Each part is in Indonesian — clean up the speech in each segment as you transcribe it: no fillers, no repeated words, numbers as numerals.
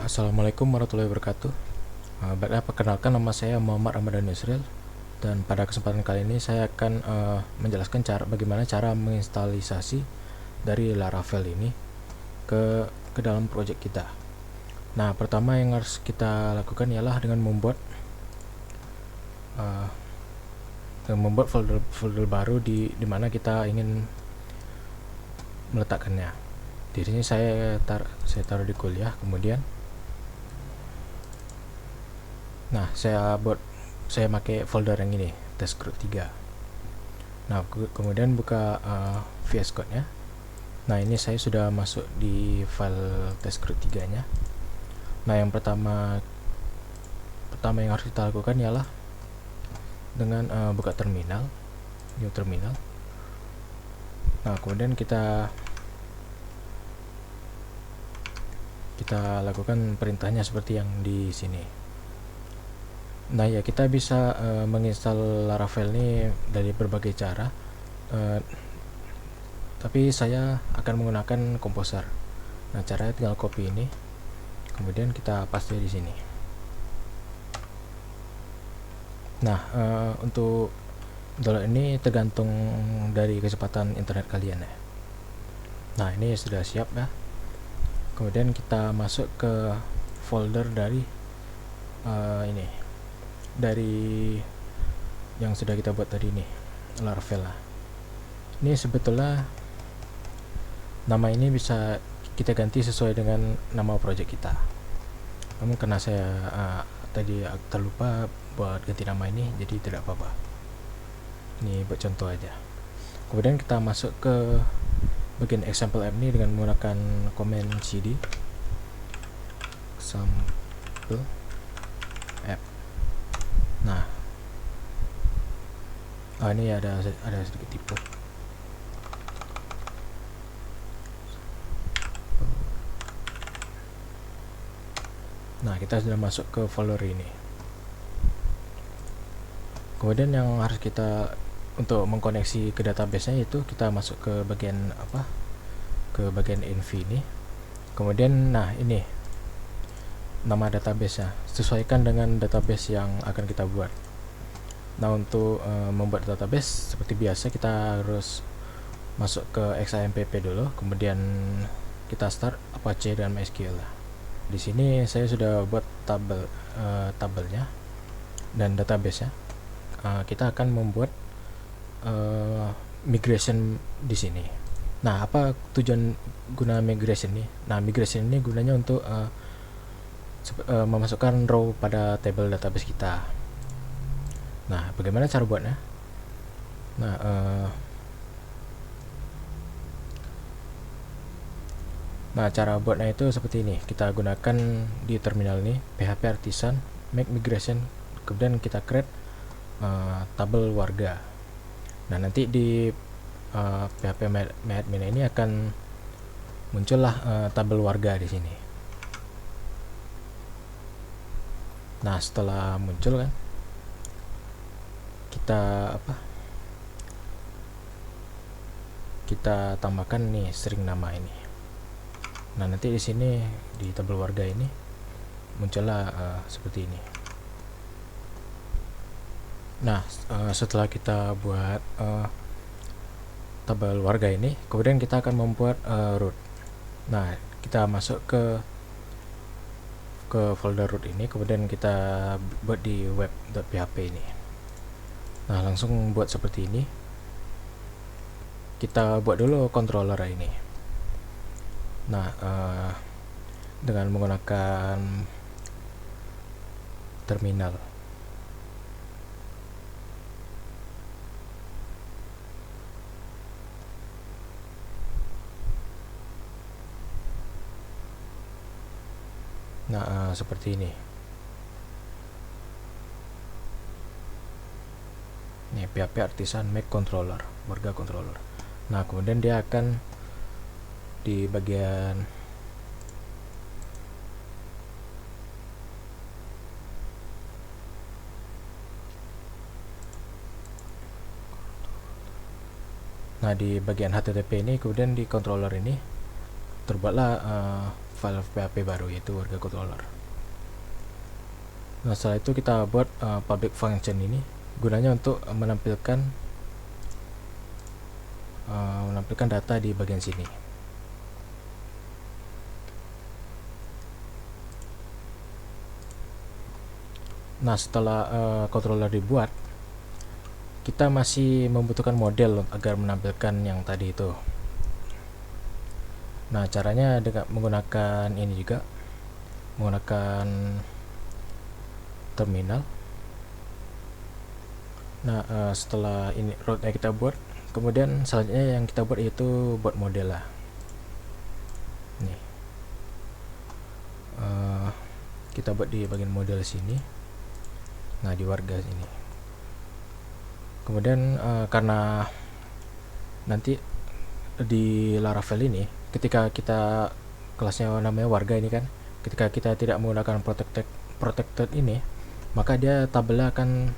Assalamualaikum warahmatullahi wabarakatuh. Baiklah, perkenalkan, nama saya Muhammad Ramadan Yusril, dan pada kesempatan kali ini saya akan menjelaskan bagaimana cara menginstalisasi dari Laravel ini ke dalam project kita. Nah, pertama yang harus kita lakukan ialah dengan membuat folder baru di mana kita ingin meletakkannya. Di sini saya taruh di kuliah, kemudian saya pakai folder yang ini, test group 3. Nah, kemudian buka VS Code nya. Nah, ini saya sudah masuk di file test group 3 nya. Nah, yang pertama yang harus kita lakukan ialah dengan buka terminal, new terminal. Nah, kemudian kita lakukan perintahnya seperti yang di sini. Nah, ya, kita bisa menginstal Laravel ini dari berbagai cara, tapi saya akan menggunakan Composer. Nah, caranya tinggal copy ini, kemudian kita paste di sini. Nah, untuk download ini tergantung dari kecepatan internet kalian ya. Nah, ini sudah siap ya. Kemudian kita masuk ke folder dari ini, dari yang sudah kita buat tadi nih, Laravel lah. Ini sebetulnya nama ini bisa kita ganti sesuai dengan nama project kita. Namun karena saya tadi terlupa buat ganti nama ini, jadi tidak apa-apa. Ini buat contoh aja. Kemudian kita masuk ke bagian example app ini dengan menggunakan command cd example app. Nah, ini ada sedikit tipe. Nah, kita sudah masuk ke folder ini. Kemudian yang harus kita untuk mengkoneksi ke database-nya itu kita masuk ke bagian ke bagian env ini. Kemudian ini nama database-nya, sesuaikan dengan database yang akan kita buat. Nah, untuk membuat database seperti biasa kita harus masuk ke XAMPP dulu, kemudian kita start Apache dan MySQL. Di sini saya sudah buat tabelnya dan database-nya. Kita akan membuat migration di sini. Nah, apa tujuan guna migration ini? Nah, migration ini gunanya untuk memasukkan row pada table database kita. Nah, bagaimana cara buatnya? Nah, cara buatnya itu seperti ini. Kita gunakan di terminal ini php artisan make migration, kemudian kita create tabel warga. Nah, nanti di php admin ini akan muncullah tabel warga di sini. Nah, setelah muncul kan, kita tambahkan nih string nama ini. Nah, nanti di sini di tabel warga ini muncullah seperti ini. Nah, setelah kita buat tabel warga ini, kemudian kita akan membuat root. Nah, kita masuk ke folder root ini, kemudian kita buat di web.php ini. Nah, langsung buat seperti ini. Kita buat dulu controller ini. Nah, dengan menggunakan terminal. Nah, seperti ini. Ini PHP artisan make controller, warga controller. Nah, kemudian dia akan di bagian HTTP ini, kemudian di controller ini terbuatlah file PHP baru, yaitu warga controller. Nah, setelah itu kita buat public function ini gunanya untuk menampilkan data di bagian sini. Nah, setelah controller dibuat, kita masih membutuhkan model agar menampilkan yang tadi itu. Nah, caranya dengan menggunakan ini juga, menggunakan terminal. Nah, setelah ini rootnya kita buat, kemudian selanjutnya yang kita buat yaitu buat model lah. Nih, kita buat di bagian model sini. Nah, di warga sini. Kemudian karena nanti di Laravel ini, ketika kita kelasnya namanya warga ini kan, ketika kita tidak menggunakan protected ini, maka dia akan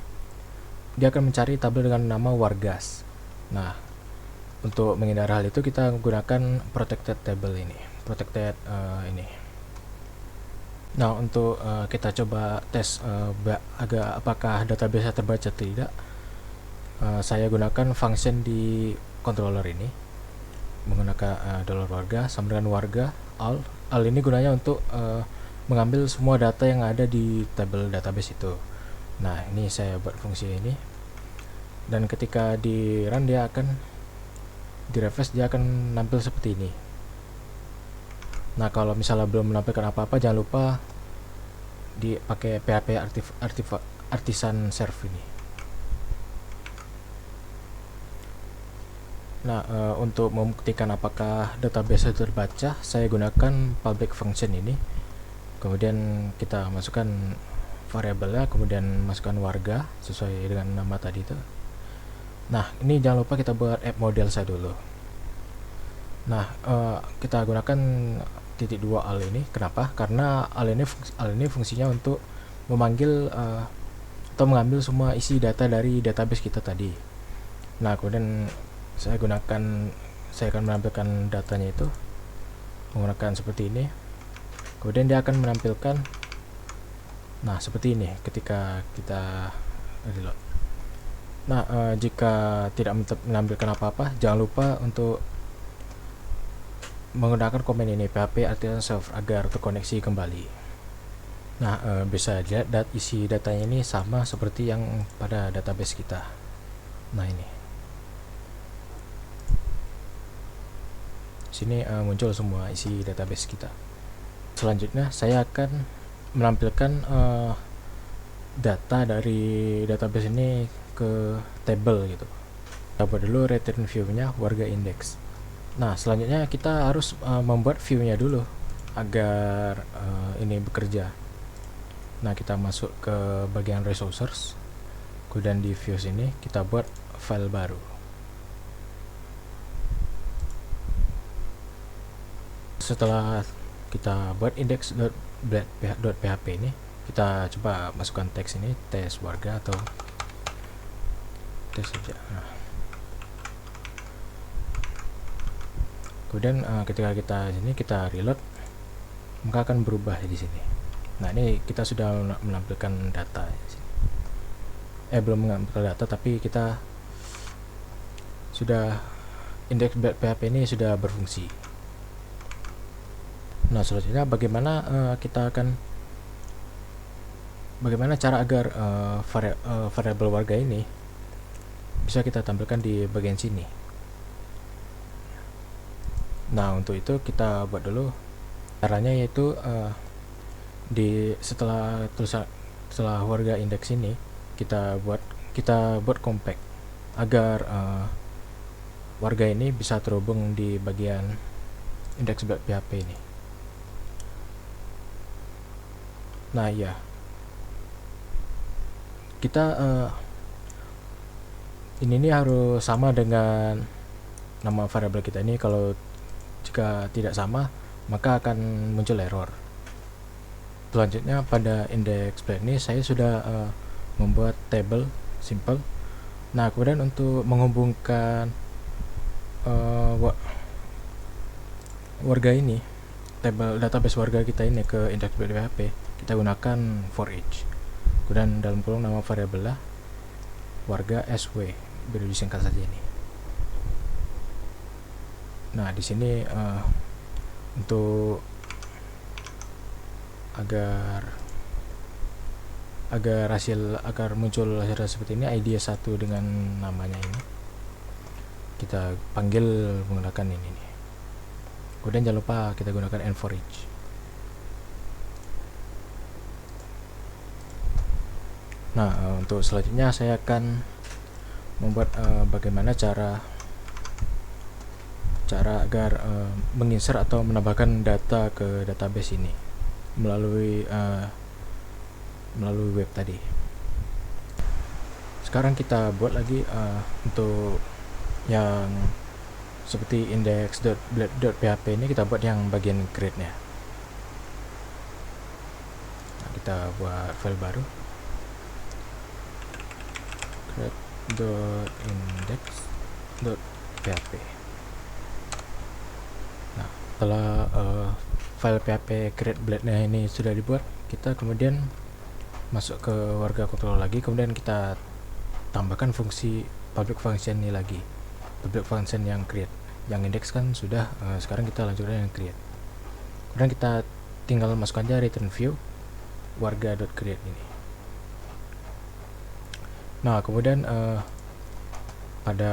mencari tabel dengan nama wargas. Nah, untuk menghindari hal itu kita menggunakan protected table ini, Nah, untuk kita coba tes apakah database terbaca atau tidak, saya gunakan function di controller ini menggunakan $warga sama dengan warga all ini gunanya untuk mengambil semua data yang ada di tabel database itu. Nah, ini saya buat fungsi ini, dan ketika di run di refresh dia akan nampil seperti ini. Nah, kalau misalnya belum menampilkan apa-apa, jangan lupa dipakai PHP artisan serve ini. Nah, untuk membuktikan apakah database terbaca, saya gunakan public function ini. Kemudian kita masukkan variabelnya, kemudian masukkan warga sesuai dengan nama tadi itu. Nah, ini jangan lupa kita buat app model saya dulu. Nah, kita gunakan .2 al ini. Kenapa? Karena al ini fungsinya untuk memanggil atau mengambil semua isi data dari database kita tadi. Nah, kemudian saya akan menampilkan datanya itu menggunakan seperti ini. Kemudian dia akan menampilkan seperti ini ketika kita reload. Nah, jika tidak menampilkan apa-apa, jangan lupa untuk menggunakan komen ini php artisan serve agar terkoneksi kembali. Nah, bisa dilihat isi datanya ini sama seperti yang pada database kita. Nah, ini sini muncul semua isi database kita. Selanjutnya saya akan menampilkan data dari database ini ke table gitu. Kita buat dulu return view-nya warga index. Nah, selanjutnya kita harus membuat view-nya dulu agar ini bekerja. Nah, kita masuk ke bagian resources, kemudian di views ini kita buat file baru. Setelah kita buat index.php ini, kita coba masukkan teks ini, tes warga atau tes saja. Nah, kemudian ketika kita reload, maka akan berubah di sini. Nah, ini kita sudah menampilkan data di sini. Belum menampilkan data, tapi kita sudah index.php ini sudah berfungsi. Nah, selanjutnya bagaimana cara agar variabel warga ini bisa kita tampilkan di bagian sini. Nah, untuk itu kita buat dulu caranya, yaitu setelah warga indeks ini kita buat compact agar warga ini bisa terhubung di bagian index.php ini. Nah, ya, kita ini harus sama dengan nama variabel kita ini. Kalau jika tidak sama, maka akan muncul error. Selanjutnya pada index.php ini saya sudah membuat table simple. Nah, kemudian untuk menghubungkan warga ini tabel database warga kita ini ke index.php, kita gunakan for each. Kemudian dalam kolom nama variabel lah warga SW, biar disingkat saja ini. Nah, di sini untuk agar muncul hasil seperti ini, ID 1 dengan namanya ini kita panggil menggunakan ini nih. Kemudian jangan lupa kita gunakan end for each. Nah, untuk selanjutnya saya akan membuat bagaimana cara agar menginsert atau menambahkan data ke database ini melalui web tadi. Sekarang kita buat lagi untuk yang seperti index.blade.php ini, kita buat yang bagian create-nya. Nah, kita buat file baru, create.index.php. Nah, setelah file php create blade-nya ini sudah dibuat, kita kemudian masuk ke warga controller lagi, kemudian kita tambahkan fungsi public function ini lagi, public function yang create. Yang index kan sudah, sekarang kita lanjutkan yang create. Kemudian kita tinggal masukkan aja return view warga.create ini. Nah, kemudian pada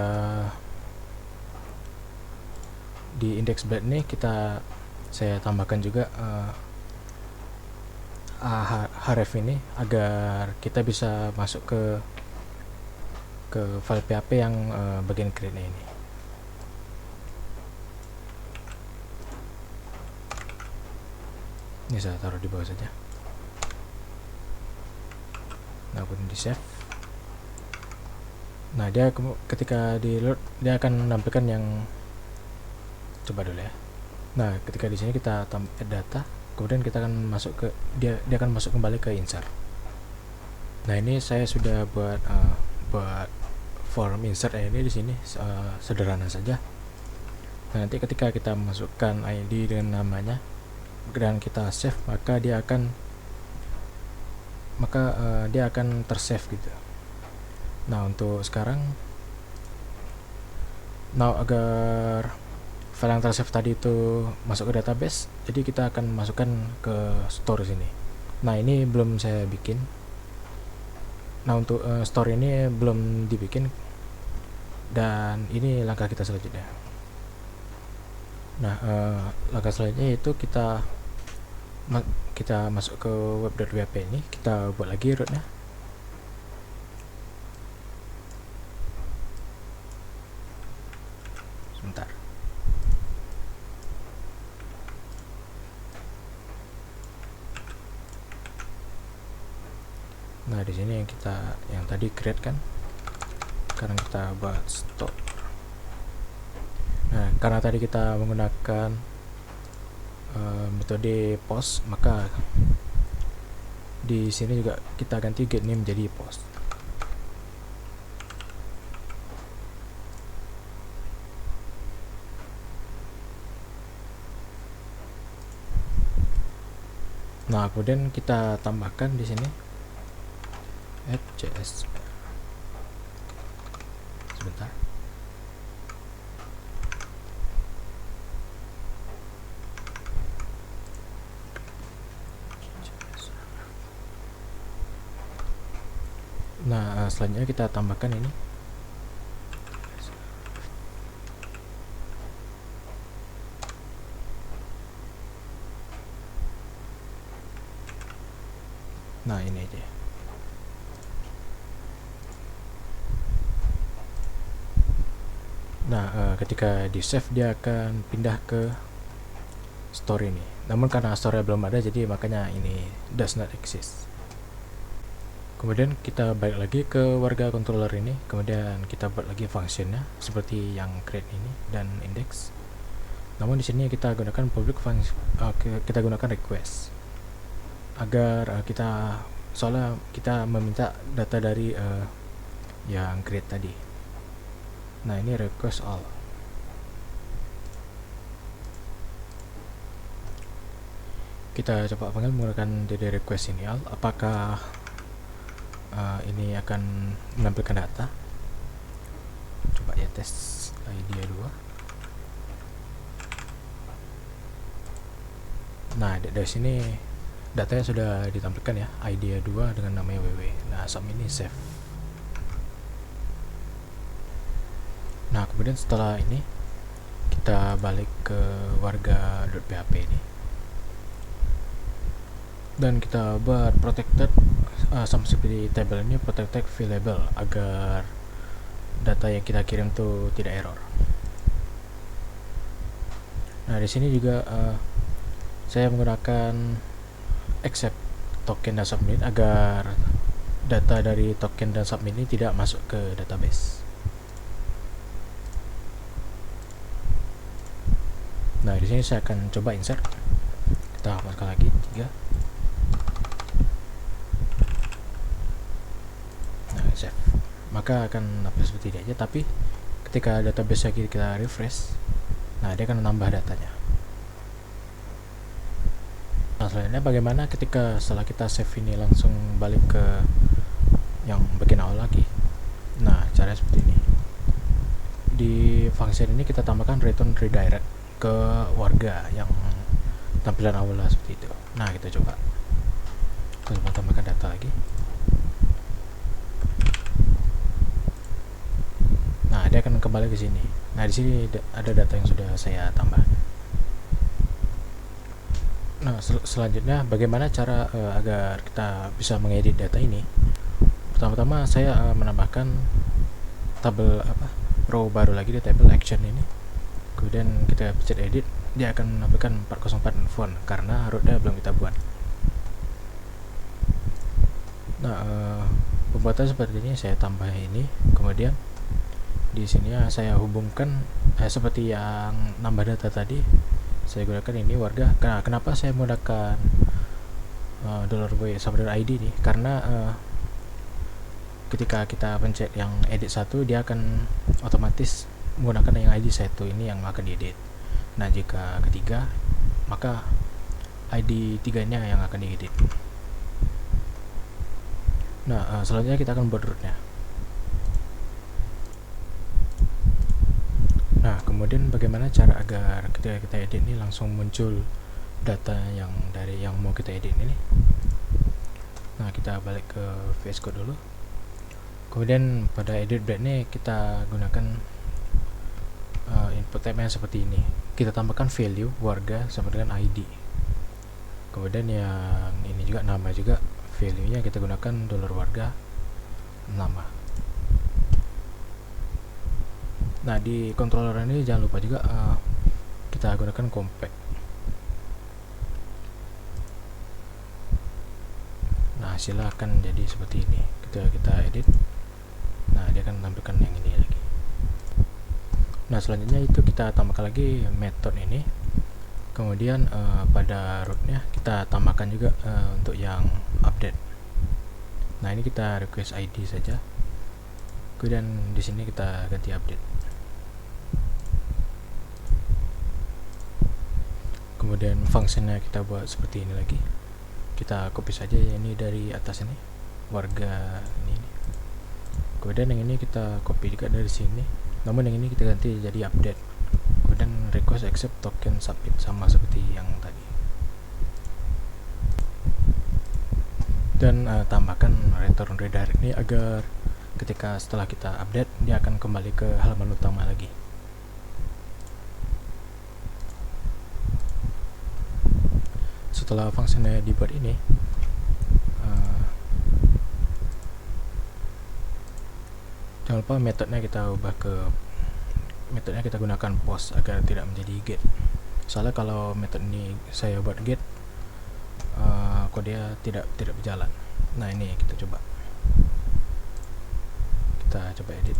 di index blade ini saya tambahkan juga href ini agar kita bisa masuk ke file php yang bagian create ini. Ini saya taruh di bawah saja. Nah, kemudian di save. Nah, dia ketika di load dia akan menampilkan yang, coba dulu ya. Nah, ketika di sini kita add data, kemudian kita akan masuk ke dia akan masuk kembali ke insert. Nah, ini saya sudah buat form insert ini di sini sederhana saja. Nah, nanti ketika kita masukkan ID dengan namanya dan kita save, maka dia akan tersave gitu. Nah, untuk sekarang, agar file yang tersave tadi itu masuk ke database, jadi kita akan masukkan ke store sini. Nah, ini belum saya bikin. Nah, untuk store ini belum dibikin, dan ini langkah kita selanjutnya. Nah, langkah selanjutnya itu kita masuk ke web.php ini, kita buat lagi rootnya. Sebentar. Nah, di sini yang tadi create kan, sekarang kita buat store. Nah, karena tadi kita menggunakan metode post, maka di sini juga kita ganti get name menjadi post. Nah, kemudian kita tambahkan di sini add.js. Sebentar. Nah, selanjutnya kita tambahkan ini. Nah, ini aja. Nah, ketika di save dia akan pindah ke store ini. Namun karena store belum ada, jadi makanya ini does not exist. Kemudian kita balik lagi ke warga controller ini, kemudian kita buat lagi functionnya seperti yang create ini dan index. Namun di sini kita gunakan public function, kita gunakan request agar soalnya kita meminta data dari yang create tadi. Nah, ini request all. Kita coba panggil menggunakan DD request ini. Apakah ini akan menampilkan data? Coba ya tes idea 2. Nah, dari sini datanya sudah ditampilkan ya, idea 2 dengan namanya WW. Nah, submit ini save. Nah, kemudian setelah ini kita balik ke warga.php ini dan kita buat protected sama seperti table ini, protected available, agar data yang kita kirim tuh tidak error. Nah, di sini juga saya menggunakan accept token dan submit agar data dari token dan submit ini tidak masuk ke database. Nah, di sini saya akan coba insert. Kita hapuskan lagi 3. Nah, save. Maka akan update seperti ini aja, tapi ketika database kita refresh, nah dia akan menambah datanya. Nah, selanjutnya bagaimana ketika setelah kita save ini langsung balik ke yang bagian awal lagi. Nah, caranya seperti ini. Di function ini kita tambahkan return redirect ke warga yang tampilan awal lah, seperti itu. Nah, kita coba tambahkan data lagi. Nah, dia akan kembali ke sini. Nah, di sini ada data yang sudah saya tambah. Nah, selanjutnya bagaimana cara agar kita bisa mengedit data ini? Pertama-tama saya menambahkan tabel row baru lagi di table action ini. Kemudian kita pencet edit, dia akan menampilkan 404 font karena rootnya belum kita buat. Nah, pembuatan seperti ini saya tambah ini. Kemudian di sini saya hubungkan seperti yang nambah data tadi. Saya gunakan ini warga. Nah, kenapa saya menggunakan $w subheader ID ini? Karena ketika kita pencet yang edit 1, dia akan otomatis menggunakan yang ID 1 ini yang akan diedit. Nah, jika ketiga, maka ID 3-nya yang akan diedit. Nah, selanjutnya kita akan buat rootnya. Nah, kemudian bagaimana cara agar ketika kita edit ini langsung muncul data yang dari yang mau kita edit ini? Nah, kita balik ke VS Code dulu. Kemudian pada edit break ini kita gunakan input type yang seperti ini. Kita tambahkan value warga sama dengan ID. Kemudian yang ini juga nama juga, value-nya kita gunakan $warga nama. Nah, di controller ini jangan lupa juga kita gunakan compact. Nah, hasilnya akan jadi seperti ini. Kita edit, nah dia akan menampilkan yang ini lagi. Nah, selanjutnya itu kita tambahkan lagi method ini. Kemudian pada rootnya kita tambahkan juga untuk yang update. Nah, ini kita request ID saja. Kemudian di sini kita ganti update. Kemudian fungsinya kita buat seperti ini lagi. Kita copy saja ini dari atas ini, warga ini. Kemudian yang ini kita copy juga dari sini, namun yang ini kita ganti jadi update. Kemudian request accept token submit sama seperti yang tadi. Dan tambahkan return redirect ini agar ketika setelah kita update dia akan kembali ke halaman utama lagi. Setelah fungsinya dibuat ini, jangan lupa metodenya kita ubah ke metodenya kita gunakan post agar tidak menjadi get. Soalnya kalau metode ini saya buat get, kodenya tidak berjalan. Nah, ini kita coba edit.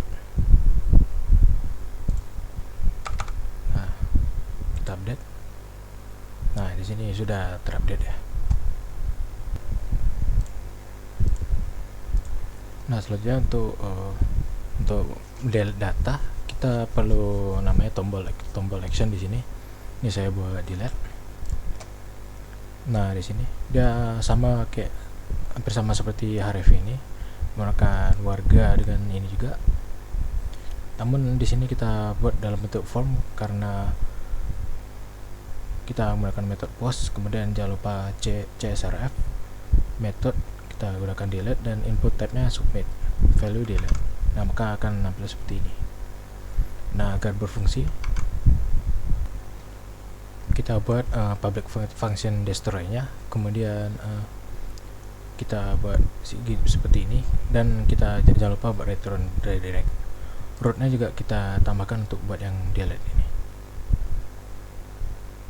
Nah, kita update. Nah, di sini sudah terupdate ya. Nah, selanjutnya untuk delete data kita perlu namanya tombol action di sini. Ini saya buat delete. Nah di sini dia sama kayak hampir sama seperti Href ini, menggunakan warga dengan ini juga. Namun di sini kita buat dalam bentuk form karena kita menggunakan metode post, kemudian jangan lupa csrf method kita gunakan delete dan input type-nya submit value delete. Nah maka akan nampil seperti ini. Nah agar berfungsi kita buat public function destroy-nya, kemudian kita buat seperti ini, dan kita jangan lupa buat return redirect. Root-nya juga kita tambahkan untuk buat yang delete ini.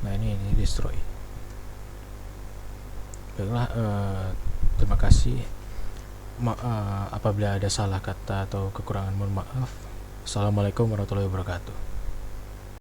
Nah ini destroy. Baiklah, terima kasih. Apabila ada salah kata atau kekurangan, mohon maaf. Assalamualaikum warahmatullahi wabarakatuh.